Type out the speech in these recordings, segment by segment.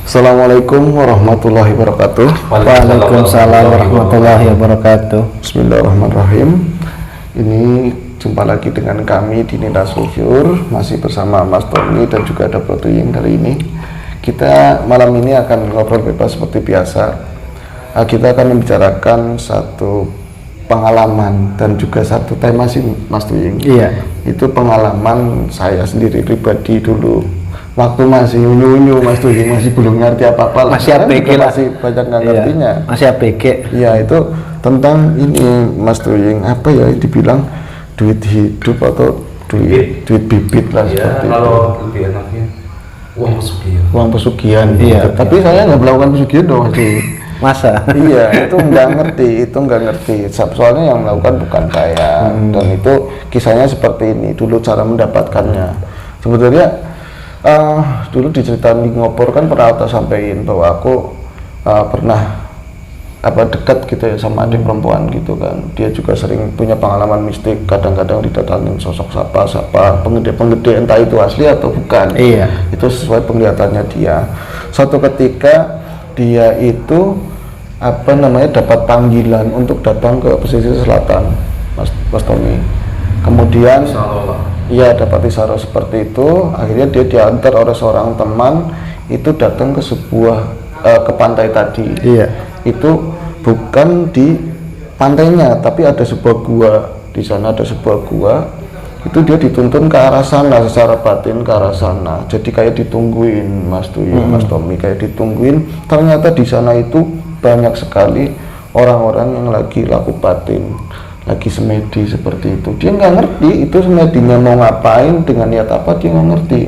Assalamualaikum warahmatullahi wabarakatuh. Waalaikumsalam warahmatullahi wabarakatuh. Bismillahirrahmanirrahim. Ini jumpa lagi dengan kami di Nina Sulfur, masih bersama Mas Tommy dan juga ada Bro Tuying. Kali ini kita malam ini akan ngobrol bebas seperti biasa. Kita akan membicarakan satu pengalaman dan juga satu tema sih Mas Tuying. Iya. Itu pengalaman saya sendiri pribadi dulu. Waktu masih unyu-unyu Mas Tuying, masih belum ngerti apa-apa, masih ABG lah, masih banyak nggak ngertinya. Masih ABG. Iya, itu tentang ini Mas Tuying, apa ya dibilang duit hidup atau duit bibit lah, seperti kalau lebih enaknya uang pesugihan. uang pesugihan. Iya. Tapi saya nggak melakukan pesugihan dong Mas Tuying. Masa? Iya, itu nggak ngerti. Soalnya yang melakukan bukan saya. Dan itu kisahnya seperti ini. Dulu cara mendapatkannya. Sebenarnya dulu diceritain di ngopor kan pernah aku sampaikan bahwa aku pernah dekat gitu ya sama adik perempuan gitu kan. Dia juga sering punya pengalaman mistik. Kadang-kadang didatangin sosok siapa penggede entah itu asli atau bukan. Iya. Itu sesuai penglihatannya dia. Suatu ketika dia itu dapat panggilan untuk datang ke pesisir selatan, Mas Tommy. Kemudian ia dapat isyarat seperti itu. Akhirnya dia diantar oleh seorang teman itu datang ke sebuah ke pantai tadi. Iya. Itu bukan di pantainya, tapi ada sebuah gua. Di sana ada sebuah gua. Itu dia dituntun ke arah sana, secara batin ke arah sana. Jadi kayak ditungguin Mas Tuying, Mas Tommy, kayak ditungguin. Ternyata di sana itu banyak sekali orang-orang yang lagi laku batin, lagi semedi seperti itu. Dia nggak ngerti itu semedinya mau ngapain, dengan niat apa, dia nggak ngerti.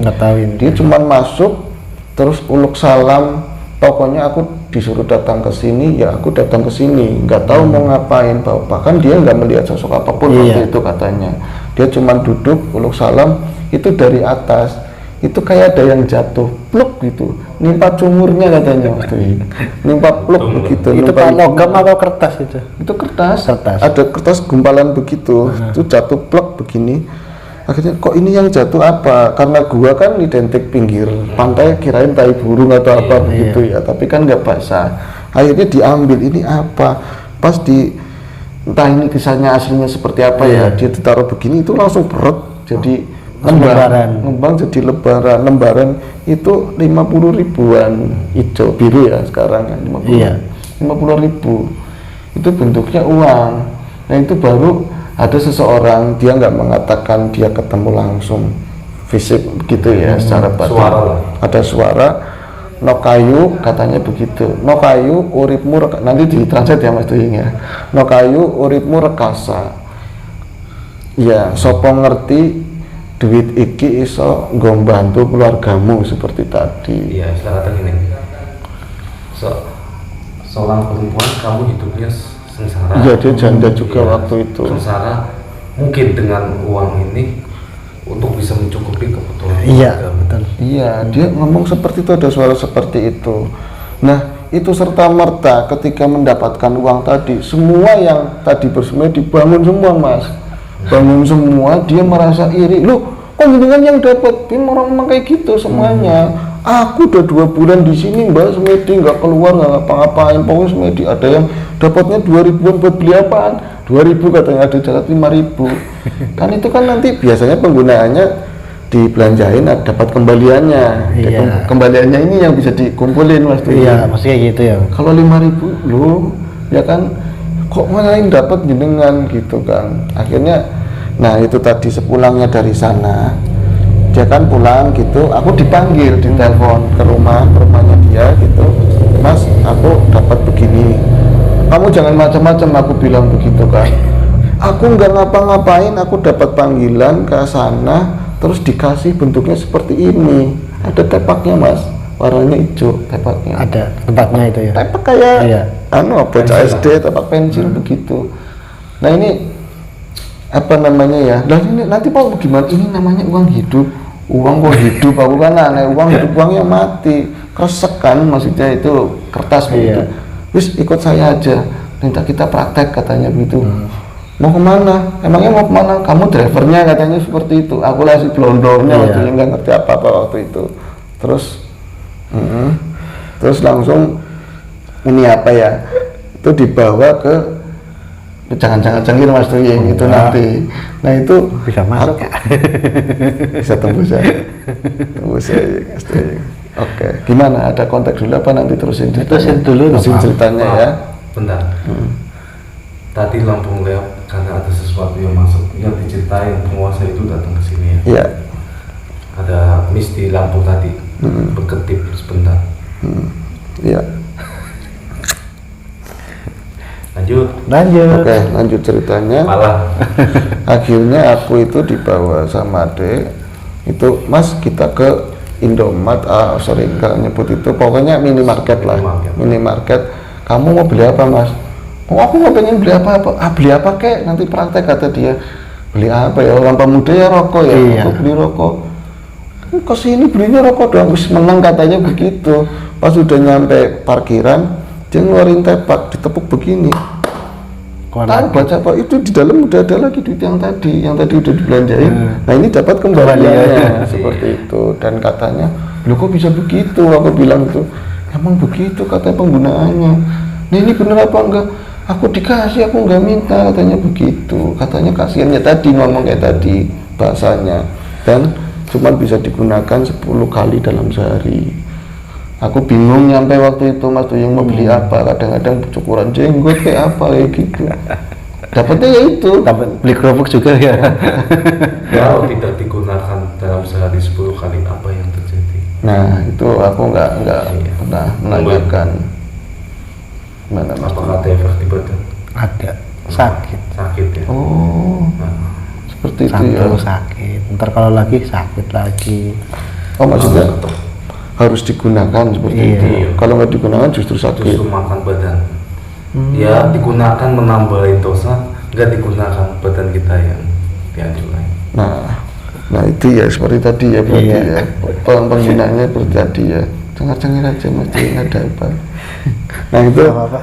Dia cuma masuk, terus uluk salam. Pokoknya aku disuruh datang ke sini, ya aku datang ke sini. Nggak tahu mau ngapain, bahkan dia nggak melihat sosok apapun waktu itu katanya. Dia cuma duduk, uluk salam, itu dari atas. Itu kayak ada yang jatuh, pluk gitu, nimpa sumurnya katanya Mas Tuying. Nimpa pluk begitu. Itu logam atau kertas itu? Itu kertas. Kertas. Ada kertas gumpalan begitu. Itu jatuh pluk begini. Akhirnya kok ini yang jatuh apa? Karena gua kan identik pinggir pantai, kirain tai burung atau apa begitu ya. Tapi kan nggak basah. Akhirnya diambil, ini apa? Pas entah ini kisahnya aslinya seperti apa ya. Dia ditaruh begini, itu langsung berat. Jadi ngembang jadi lembaran itu 50 ribuan hijau biru ya sekarang kan 50 ribu itu bentuknya uang. Nah itu baru ada seseorang, dia nggak mengatakan dia ketemu langsung fisik begitu ya, secara batin. Ada suara no kayu, katanya begitu. No kayu uripmu nanti ditranslate ya Mas Tuying ya. No kayu uripmu rekasa. Ya, sopo ngerti duit iki iso nggo mbantu keluargamu seperti tadi. Iya, istilah kata gini. Seorang perempuan kamu hidupnya sengsara. Iya, dia janda juga waktu itu. Sengsara, mungkin dengan uang ini untuk bisa mencukupi kebutuhan. Iya, betul. Iya, dia ngomong seperti itu, ada suara seperti itu. Nah, itu serta merta ketika mendapatkan uang tadi, semua yang tadi bersemedi dibangun semua Mas. Bangun semua, dia merasa iri. Loh, kok jenengan yang dapat? Dia orang kayak gitu semuanya. Aku udah 2 bulan di sini Mbak semedi, nggak keluar, nggak ngapa-ngapain, pokoknya semedi. Ada yang dapatnya 2.000-an buat beli apaan? 2.000 katanya, ada jalan 5.000. Kan itu kan nanti biasanya penggunaannya dibelanjain, dapat kembaliannya. Kembaliannya ini yang bisa dikumpulin Mas tuh. Iya, maksudnya gitu ya. Kalau 5.000 loh, ya kan kok mana yang dapat jenengan gitu kan. Akhirnya, nah itu tadi sepulangnya dari sana, dia kan pulang gitu, aku dipanggil, ditelepon ke rumahnya dia gitu. Mas, aku dapat begini. Kamu jangan macam-macam, aku bilang begitu kan. Aku nggak ngapa-ngapain, aku dapat panggilan ke sana, terus dikasih bentuknya seperti ini. Ada tepaknya Mas, warnanya hijau tepaknya. Ada tempatnya itu ya. Tepak kayak bocah SD, tepak pensil begitu. Nah ini apa namanya ya? Lah ini nanti mau gimana? Ini namanya uang hidup. Uang kok hidup, aku kan aneh. Uang hidup, uangnya mati. Kresek kan, maksudnya itu kertas begitu. Wis ikut saya aja, minta kita praktek katanya begitu. Mau kemana? Emangnya mau kemana? Kamu drivernya katanya seperti itu. Aku lah si blondonya waktu itu nggak ngerti apa-apa waktu itu. Terus terus langsung ini apa ya, itu dibawa ke jangan cengir Mas Tuying itu nanti. Nah itu Bisa masuk ya? bisa tembus ya, tembus ya Mas Tuying. Oke, gimana, ada konteks dulu apa nanti terusin Terusin dulu, terusin Pak. ceritanya Maaf, ya. bentar. Tadi lampu lewat karena ada sesuatu yang masuk, yang diceritain penguasa itu datang ke sini ya. Iya. Ada misti lampu tadi berkedip sebentar. Iya. Lanjut. Oke, lanjut ceritanya. Malah Akhirnya aku itu dibawa sama adek itu, Mas kita ke Indomaret, sorry nggak nyebut itu, pokoknya minimarket lah, minimarket. Kamu mau beli apa Mas? Oh aku nggak pengen beli apa-apa. Beli apa kek? Nanti praktek, kata dia. Beli apa ya? Orang pemuda ya rokok ya. Iya. Aku beli rokok. Ke sini belinya rokok doang, wis menang katanya begitu. Pas udah nyampe parkiran, dia ngeluarin tepak, ditepuk begini. Tahu baca apa itu, di dalam udah ada lagi duit yang tadi udah dibelanjain. Nah ini dapat kembaliannya seperti itu, dan katanya lu kok bisa begitu, aku bilang itu emang begitu katanya penggunaannya. Nah ini bener apa enggak, aku dikasih, aku nggak minta, katanya begitu. Katanya kasihannya tadi ngomong kayak tadi bahasanya, dan cuma bisa digunakan 10 kali dalam sehari. Aku bingung nyampe waktu itu Mas Tuying mau beli apa, kadang-kadang cukuran jenggot kayak apa kayak gitu. Dapatnya ya itu. Dapat beli kerupuk juga ya. kalau tidak digunakan dalam sehari 10 kali, apa yang terjadi? Nah itu aku nggak pernah menanyakan. Mana Mas? Apakah ada efek di badan? Ada. Sakit. Sakit ya. Oh, Nah, seperti itu ya. Satu sakit. Ntar kalau lagi sakit lagi. Oh maksudnya harus digunakan seperti Iya. itu. Kalau nggak digunakan justru sakit. justru makan badan. Ya digunakan menambahin dosa, nggak digunakan badan kita yang dihancurkan. Nah itu ya seperti tadi ya berarti Iya. ya. Penggunaannya seperti tadi ya. Cengar-cengir aja Mas Tuying, ada apa? Nah itu Apa-apa.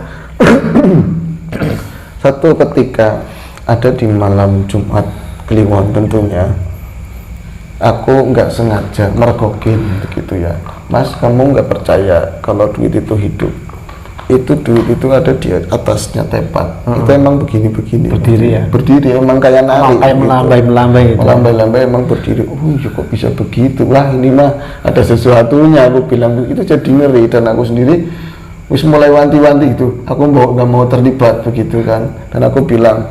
satu ketika ada di malam Jumat Kliwon tentunya, aku nggak sengaja mergokin begitu ya, Mas kamu nggak percaya kalau duit itu hidup, itu duit itu ada di atasnya tepat, itu emang begini-begini Berdiri ya? berdiri emang kayak nari Kayak melambai-melambai gitu. melambai-lambai emang berdiri. Ya kok bisa begitu, wah ini mah ada sesuatunya, aku bilang itu. Jadi ngeri, dan aku sendiri wis mulai wanti-wanti gitu, aku nggak mau terlibat begitu kan. Dan aku bilang,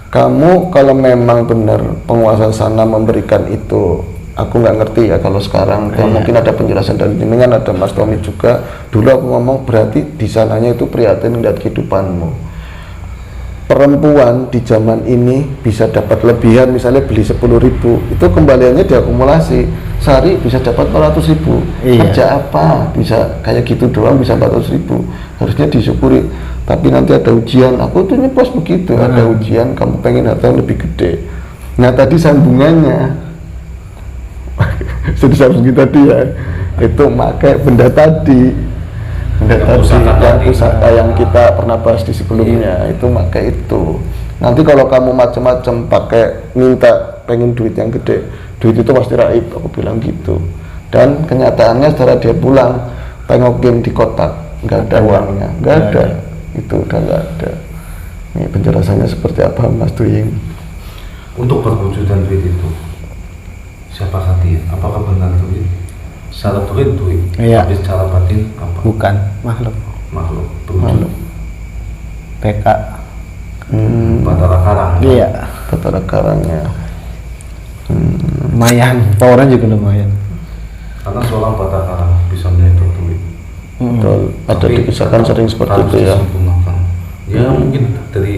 kamu kalau memang benar penguasa sana memberikan itu, aku nggak ngerti ya kalau sekarang. Kalau mungkin ada penjelasan dari jenengan, ada Mas Tommy juga. Dulu aku ngomong berarti di sananya itu prihatin melihat kehidupanmu. Perempuan di zaman ini bisa dapat lebihan, misalnya beli 10.000, itu kembaliannya diakumulasi sehari bisa dapat 400.000. Iya. Kerja apa bisa kayak gitu doang bisa 400.000, harusnya disyukuri. Tapi nanti ada ujian, aku tuh nyepos begitu, ada ujian, kamu pengen harta yang lebih gede. Nah tadi sambungannya sudah sambungin tadi ya, itu pakai benda tadi, pusaka yang kita pernah bahas di sebelumnya. Itu pakai itu. Nanti kalau kamu macam-macam pakai minta pengen duit yang gede, duit itu pasti raib, aku bilang gitu. Dan kenyataannya setelah dia pulang tengokin di kotak, nggak ada uangnya, nggak ada. Itu udah nggak ada. Ini penjelasannya seperti apa Mas Tuying? Untuk perwujudan duit itu, siapakah dia? Apakah benar duit? Secara duit, Iya. tapi secara batin apa? Bukan makhluk. Makhluk berwujud. PK. Batara Karang. Iya. Batara Karangnya. Lumayan. Powernya juga lumayan. Karena seorang Batara Karang bisa menyetor duit. Betul. Ada Tapi dikisahkan sering seperti harus itu ya. disempurnakan. Ya mungkin dari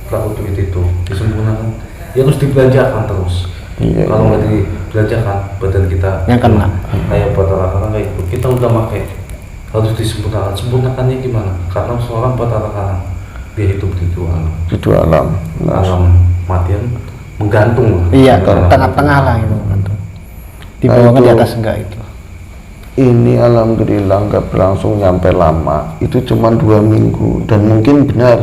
pelaku duit itu disempurnakan. Ya harus dibelanjakan terus. Iya. Kalau nggak dibelanjakan, badan kita Yang kena. kayak Batara Karang kayak itu. Kita udah pakai, harus disempurnakan. Sempurnakannya gimana? Karena seorang Batara Karang dia hidup di dua alam. Di dua alam. Nah, Alam matian menggantung lah. Iya, Menggantung. tengah-tengah lah itu gantung. Di Nah, bawah kan itu. di atas enggak itu. ini alhamdulillah nggak berlangsung nyampe lama, itu cuma 2 minggu, dan mungkin benar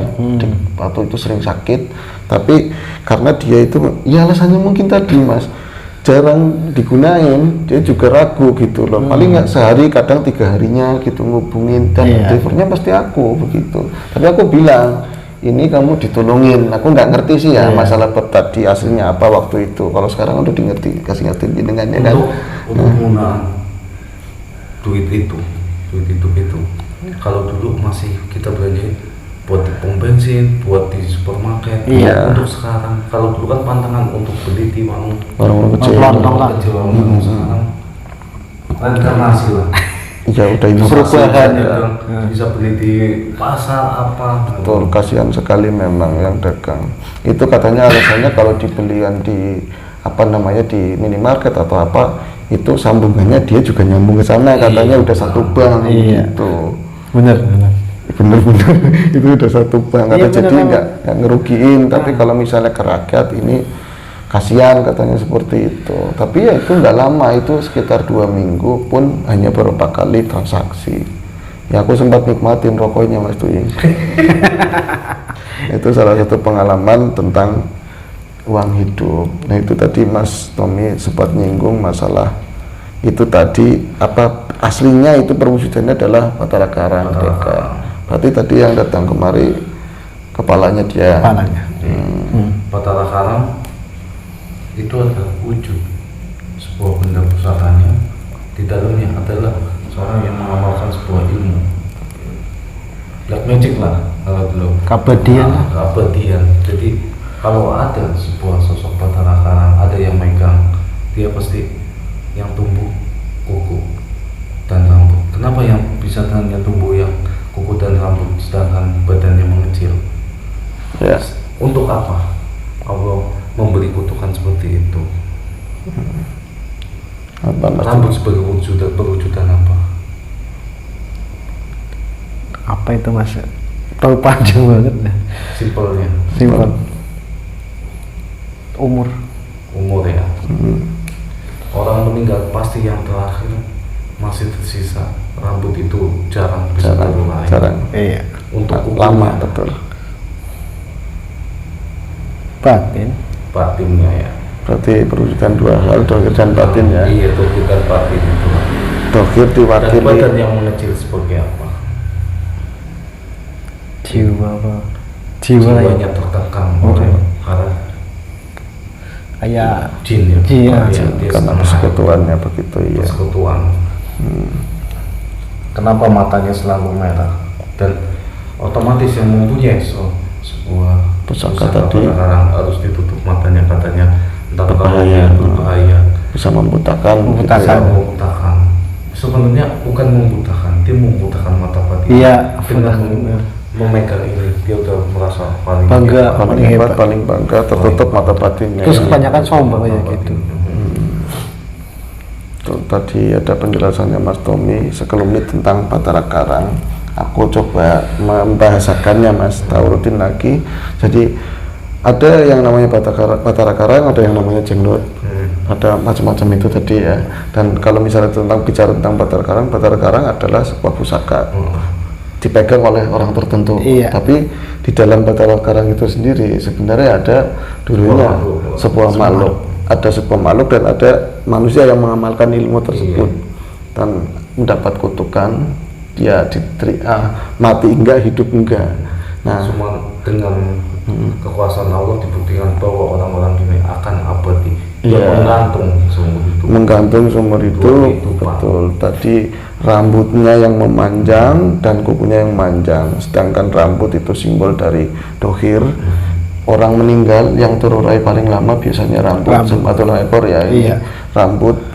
atau itu sering sakit, tapi karena dia itu ya alasannya mungkin tadi Mas, jarang digunain, dia juga ragu gitu loh. Paling nggak sehari, kadang 3 harinya gitu ngubungin, dan drivernya pasti aku begitu. Tapi aku bilang, ini kamu ditolongin. Aku nggak ngerti sih ya masalah pet tadi aslinya apa waktu itu. Kalau sekarang udah kasih ngerti jenengannya kan. Untuk penggunaan duit itu. Kalau dulu masih kita belanja buat di pom bensin, buat di supermarket. Iya. Untuk sekarang, kalau dulu kan pantangan untuk beli di warung kecil. warung kecil, sekarang reinkarnasi lah. Iya, udah Perubahan, Bisa beli di pasar apa. Betul, kasihan sekali memang yang dagang. Itu katanya alasannya kalau dibelian di di minimarket atau apa, itu sambungannya dia juga nyambung ke sana, katanya udah satu bank gitu. Bener. Bener-bener itu udah satu bank, Iya, jadi bener, nggak ngerugiin. Tapi kalau misalnya ke rakyat ini kasihan katanya seperti itu. Tapi ya itu nggak lama, itu sekitar 2 minggu pun hanya beberapa kali transaksi. Ya aku sempat nikmatin rokoknya Mas Tuying. Itu salah satu pengalaman tentang uang hidup. Nah itu tadi Mas Tommy sempat nyinggung masalah itu tadi, apa aslinya itu perwujudannya adalah Batara Karang TK. Berarti tadi yang datang kemari kepalanya dia. Batara Karang itu adalah wujud sebuah benda pusakanya. Di dalamnya adalah seorang yang mengamalkan sebuah ilmu, black magic lah kalau dulu. Kabadian. Jadi kalau ada sebuah sosok Batara Karang, ada yang megang, dia pasti yang tumbuh kuku dan rambut. Kenapa yang bisa hanya tumbuh yang kuku dan rambut sedangkan badannya mengecil? Ya. Untuk apa Allah memberi kutukan seperti itu? Apa Mas? Rambut sebagai perwujudan apa? Apa itu Mas? Terlalu panjang banget. Simpelnya Simpel. Umur ya. Orang meninggal pasti yang terakhir masih tersisa rambut, itu jarang bisa berulang. Jarang. Iya. Untuk Lama betul. batinnya ya. Berarti perwujudan 2 hal, dohir dan batin ya. Iya, dohir dan batin itu. Dohir Dan diwakili badan yang mengecil sebagai apa? Jiwanya tertekan oleh para kayak jin ya. Dia karena persekutuannya begitu ya. Persekutuan. Kenapa matanya selalu merah? Dan otomatis yang mempunyai sebuah Pusaka tadi harus ditutup matanya, katanya entah berbahaya, bisa membutakan. Sebenarnya bukan membutakan, dia membutakan mata batin. Iya, dengan memegang ini dia udah merasa paling bangga, paling bangga, tertutup mata batinnya. Terus kebanyakan sombong ya gitu. Tuh, tadi ada penjelasannya Mas Tommy sekelumit tentang Batara Karang. Aku coba membahasakannya Mas, Taurutin lagi. Jadi ada yang namanya Batara Karang, ada yang namanya jenglot, ada macam-macam itu tadi ya. Dan kalau misalnya bicara tentang Batara Karang adalah sebuah pusaka, dipegang oleh orang tertentu. Tapi di dalam Batara Karang itu sendiri sebenarnya ada dulunya sebuah makhluk, ada sebuah makhluk dan ada manusia yang mengamalkan ilmu tersebut dan mendapat kutukan. Dia mati enggak, hidup enggak. Nah, cuma dengan kekuasaan Allah dibuktikan bahwa orang-orang ini akan abadi. Dia menggantung sumur itu. Betul. Tadi rambutnya yang memanjang dan kukunya yang manjang, sedangkan rambut itu simbol dari dohir. Orang meninggal yang terurai paling lama biasanya rambut. Atau ekor ya. Iya. Rambut.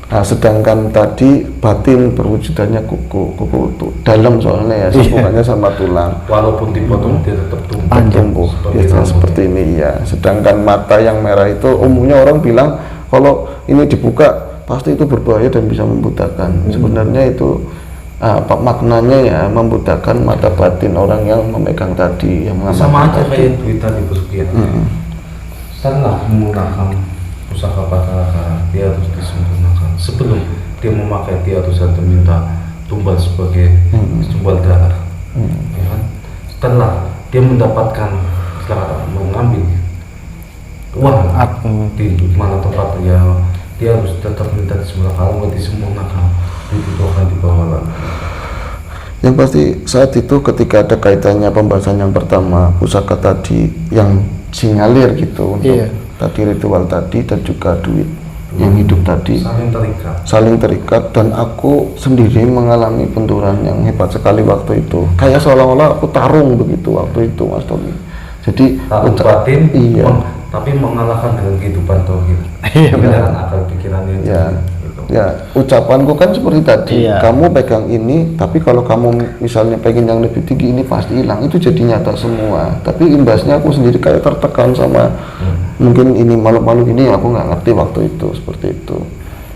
Nah, sedangkan tadi batin perwujudannya kuku itu dalam soalnya ya, sambungannya sama tulang. Walaupun dipotong dia tetap tumbuh. Biasanya seperti ini ya. Sedangkan mata yang merah itu umumnya orang bilang kalau ini dibuka pasti itu berbahaya dan bisa membutakan. Sebenarnya itu maknanya ya membutakan mata batin orang yang memegang tadi, yang mengamalkan. Sama aja kayak duit tadi pesugihan. Setelah menggunakan pusaka Batara Karang, dia harus disempurnakan. Sebelum dia memakai, dia harus minta tumbal sebagai tumbal darah. Ya kan? Setelah dia mendapatkan, setelah mengambil uang di mana tempat dia dia harus tetap minta disempurnakan. Kalau nggak disempurnakan, itu akan dibawa lagi. Yang pasti saat itu ketika ada kaitannya pembahasan yang pertama pusaka tadi yang sinyalir gitu untuk Iya. tadi ritual tadi dan juga duit yang hidup tadi saling terikat dan aku sendiri mengalami benturan yang hebat sekali waktu itu, kayak seolah-olah aku tarung begitu waktu itu Mas Tommy. Jadi tarung batin, iya, tapi mengalahkan dengan kehidupan tauhid. Iya, benar. Dengan akal pikirannya itu. ya ya ucapanku kan seperti tadi, Iya. kamu pegang ini tapi kalau kamu misalnya pengen yang lebih tinggi ini pasti hilang, itu jadi nyata semua. Tapi imbasnya aku sendiri kayak tertekan sama mungkin ini makhluk-makhluk ini, aku nggak ngerti waktu itu seperti itu.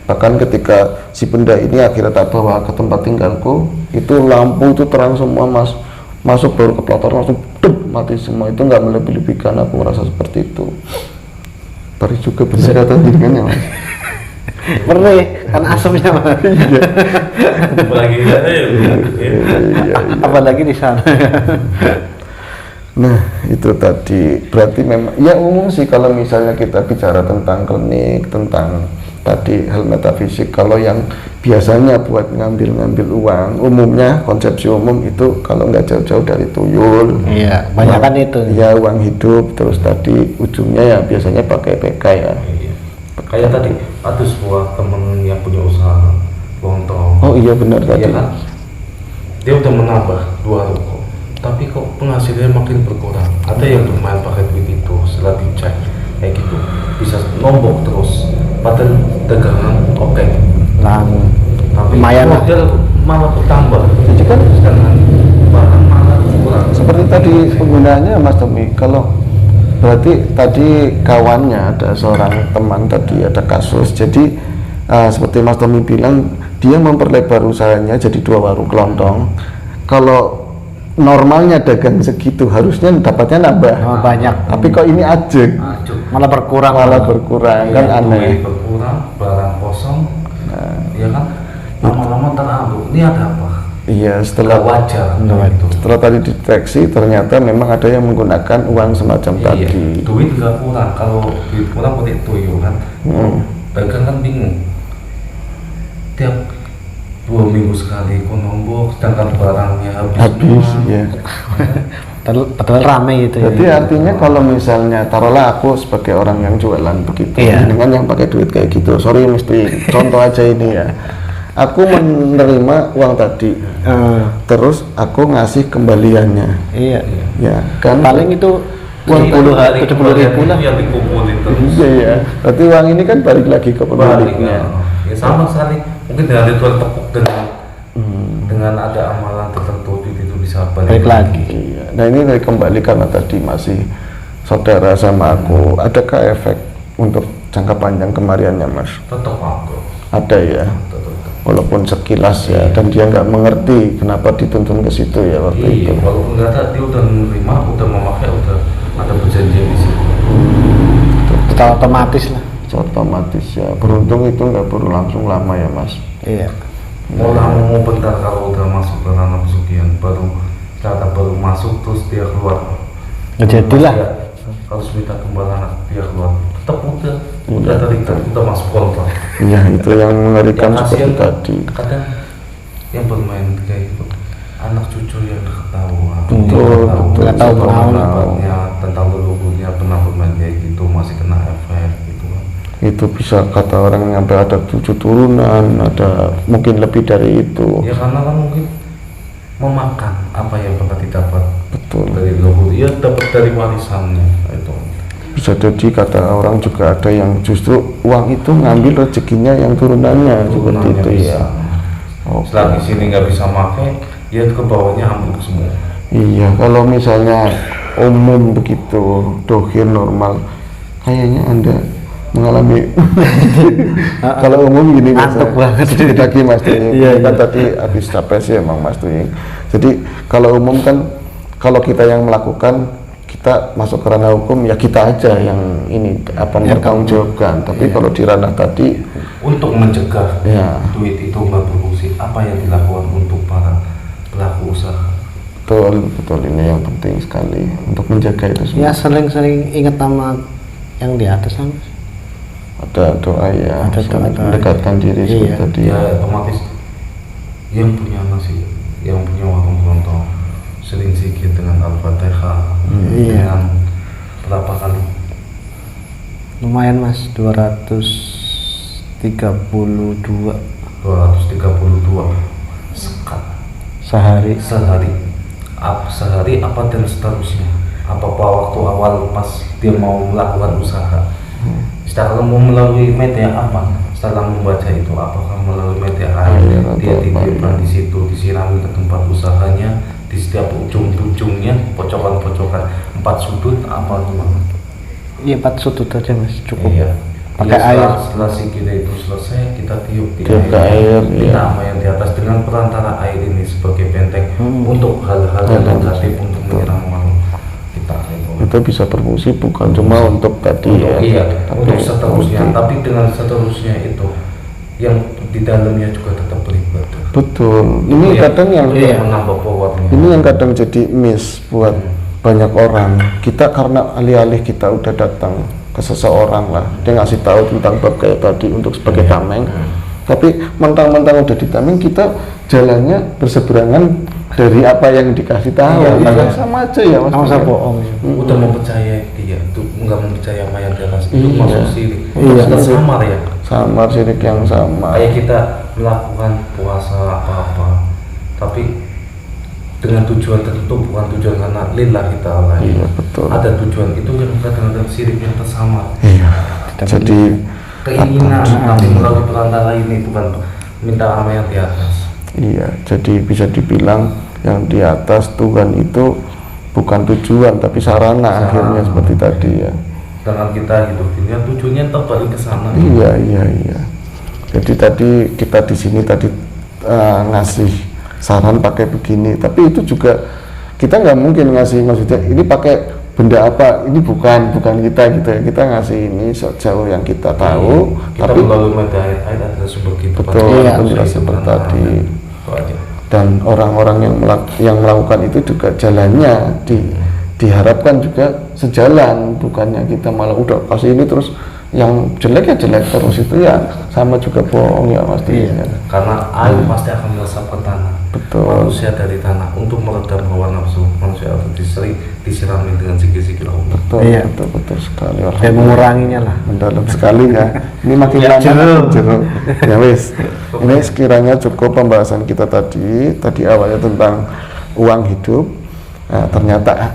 Bahkan ketika si benda ini akhirnya tak bawa ke tempat tinggalku, itu lampu itu terang semua Mas, masuk baru ke pelotor langsung dep, mati semua. Itu nggak melebih-lebihkan, aku merasa seperti itu. Tadi juga benar kata jenengan ya Mas. Perih kan asapnya Mas. Apalagi Apalagi di sana. Nah itu tadi berarti memang ya umum sih kalau misalnya kita bicara tentang klinik, tentang tadi hal metafisik. Kalau yang biasanya buat ngambil uang, umumnya konsepsi umum itu kalau nggak jauh-jauh dari tuyul, Iya, banyak kan itu. ya uang hidup, terus tadi ujungnya ya biasanya pakai PK ya. Iya. Kayak tadi ada sebuah temen yang punya usaha lontong. Oh iya benar tadi. Iya kan? Dia udah menambah 2 ruko, tapi kok penghasilannya makin berkurang. Ada yang bermain pakai duit itu, setelah dicek kayak gitu bisa nombok terus. Padahal dagangan oke. Tapi lumayan lah. modal malah bertambah. Jadi kan sedangkan barang malah kurang. Seperti tadi penggunaannya Mas Tommy, kalau berarti tadi kawannya ada seorang teman tadi ada kasus, jadi seperti Mas Tommy bilang dia memperlebar usahanya jadi 2 warung kelontong. Kalau normalnya dagang segitu harusnya dapatnya nambah, Banyak. tapi kok ini aja Malah berkurang. kan aneh. Duit berkurang, barang kosong, ya kan? Lama-lama terlalu. Ini ada apa? Iya, Nggak wajar. Itu. setelah tadi deteksi ternyata memang ada yang menggunakan uang semacam tadi. Duit nggak kurang. Kalau duit kurang pakai tuyul kan. Dagang kan bingung. Tiap 2 minggu sekali aku nombok, sedangkan barangnya habis semua. Ya. Padahal rame gitu. Jadi ya. artinya kalau misalnya taruhlah aku sebagai orang yang jualan begitu, Iya. dengan yang pakai duit kayak gitu, sorry mesti contoh aja ini ya. Aku menerima uang tadi, terus aku ngasih kembaliannya, Iya. ya kan? Paling itu uang 70.000 lah. yang dikumpulin terus. Iya ya. Berarti uang ini kan balik lagi ke Balik, pemiliknya. ya sama sekali. Mungkin dengan ritual tepuk dengan ada amalan tertentu itu bisa Balik lagi. Iya. Nah ini dari kembali karena tadi masih saudara sama aku, adakah efek untuk jangka panjang kemariannya Mas? tetap aku. Ada ya, walaupun sekilas ya, dan dia nggak mengerti kenapa dituntun ke situ ya waktu itu. Iya, walaupun nggak ada, dia udah menerima, udah memakai, udah ada perjanjian di situ. Kita otomatis lah. Otomatis ya, beruntung itu nggak perlu langsung lama ya Mas. Iya. Mau bentar kalau udah masuk ke ranah pesugihan, baru masuk terus dia keluar. Jadilah. Dia harus minta kembali anak dia keluar. Tetap udah terikat, udah masuk kontrak. Ya itu yang mengerikan Yang seperti kasihan tadi. kadang yang bermain kayak gitu, anak cucu yang ketahuan, Betul, nggak tahu pendampatnya tentang leluhurnya pernah bermain kayak gitu, masih kena efek gitu kan. Itu bisa kata orang sampai ada 7 turunan, ada mungkin lebih dari itu. Ya karena kan mungkin memakan apa yang pernah didapat Betul. dari leluhur, ya dapat dari warisannya itu. Bisa jadi kata orang juga ada yang justru uang itu ngambil rezekinya yang turunannya seperti Turunannya itu bisa. ya. Oke. Selagi sini nggak bisa pakai, ya ke bawahnya ambil semua. Iya, kalau misalnya umum begitu, dohir normal, kayaknya Anda mengalami kalau umum gini Ngantuk banget. sedikit lagi Mas Tuying. Iya, Kan iya. tadi habis capek sih emang Mas Tuying. Jadi kalau umum kan kalau kita yang melakukan, kita masuk ke ranah hukum ya kita aja yang ini apa mempertanggungjawabkan. Tapi kalau di ranah tadi Untuk mencegah ya duit itu nggak berfungsi, apa yang dilakukan untuk para pelaku usaha? betul ini yang penting sekali untuk menjaga itu semua. Ya sering-sering ingat sama yang di atas kan. ada doa ya, Ada doa-doa. mendekatkan diri Iya. seperti tadi Ya otomatis yang punya nasi, yang punya warung kelontong sering zikir dengan Al-Fatihah Iya. dengan berapa kali? Lumayan Mas, 232 232 sekat sehari. sehari apa dan seterusnya. Apa waktu awal pas dia mau melakukan usaha, setelah mau melalui media apa, setelah membaca itu apakah melalui media air, dia ditiupkan di situ, disirami ke tempat usahanya, di setiap ujung-ujungnya pocokan-pocokan 4 sudut apa gimana? Iya 4 sudut aja Mas, cukup. Iya. Pakai Iya, air. setelah si kita itu selesai, kita tiup di Tiup ke air, kita iya. sama yang di atas dengan perantara air ini sebagai benteng untuk hal-hal yang negatif untuk menyerang manusia kita itu bisa berfungsi bukan cuma untuk tadi ya, iya, tapi untuk seterusnya. Tapi dengan seterusnya itu yang di dalamnya juga tetap beribadah. betul. Ini Iya, kadang yang itu yang menambah powernya. ini yang kadang jadi miss buat banyak orang. Kita karena alih-alih kita udah datang ke seseorang lah, dia ngasih tahu tentang bab kayak tadi untuk sebagai tameng, tapi mentang-mentang udah ditameng, kita jalannya berseberangan dari apa yang dikasih tahu. Iya, Kadang iya. sama aja ya Mas. Masa bohong ya. Udah mempercayai dia, itu nggak mempercaya sama yang di atas itu Iya. masuk sirik. Iya. Sudah samar ya. Sama sirik yang sama. Kayak kita melakukan puasa apa-apa, tapi dengan tujuan tertentu, bukan tujuan karena lillahi ta'ala. Iya, betul. Ada tujuan itu yang kadang-kadang sirik yang tersamar. Iya. Jadi Keinginan, tapi melalui perantara ini bukan minta sama yang di atas. iya, jadi bisa dibilang yang di atas Tuhan itu bukan tujuan tapi sarana akhirnya seperti tadi ya. Dengan kita hidup dunia, tujuannya terbalik ke sana. Iya. Jadi tadi kita di sini tadi ngasih saran pakai begini, tapi itu juga kita nggak mungkin ngasih, maksudnya ini pakai benda apa, ini bukan kita gitu ya. Kita ngasih ini sejauh yang kita tahu, Kita tapi melalui media air adalah sumber kita. betul Iya. penjelasan seperti tadi. Itu aja. Dan orang-orang yang melakukan itu juga jalannya diharapkan juga sejalan, bukannya kita malah udah kasih ini terus yang jelek ya jelek terus, itu ya sama juga bohong ya pasti. Iya. Karena air pasti akan meresap ke tanah. Betul. Manusia dari tanah untuk meredam hawa nafsu manusia harus disirami dengan zikir-zikir Allah. Betul, Iya. betul sekali. Dan menguranginya lah. Mendalam sekali ya. Ini makin lama jeruk. Ya wis. Ini sekiranya cukup pembahasan kita tadi awalnya tentang uang hidup. Nah, ternyata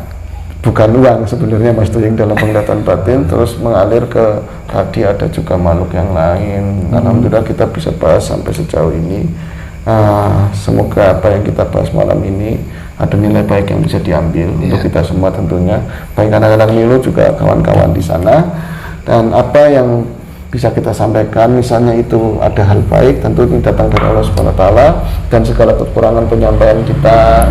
bukan uang sebenarnya Mas Tuying dalam penglihatan batin, terus mengalir ke tadi ada juga makhluk yang lain. Alhamdulillah kita bisa bahas sampai sejauh ini. Semoga apa yang kita bahas malam ini ada nilai baik yang bisa diambil untuk kita semua tentunya, baik anak-anak Milo juga kawan-kawan di sana. Dan apa yang bisa kita sampaikan, misalnya itu ada hal baik, tentu ini datang dari Allah Subhanahu wa taala, dan segala kekurangan penyampaian kita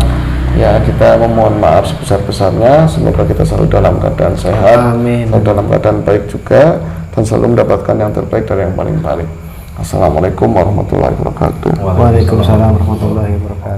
ya kita memohon maaf sebesar-besarnya. Semoga kita selalu dalam keadaan sehat, Amin. selalu dalam keadaan baik juga, dan selalu mendapatkan yang terbaik dari yang paling baik. Assalamualaikum warahmatullahi wabarakatuh. Waalaikumsalam warahmatullahi wabarakatuh.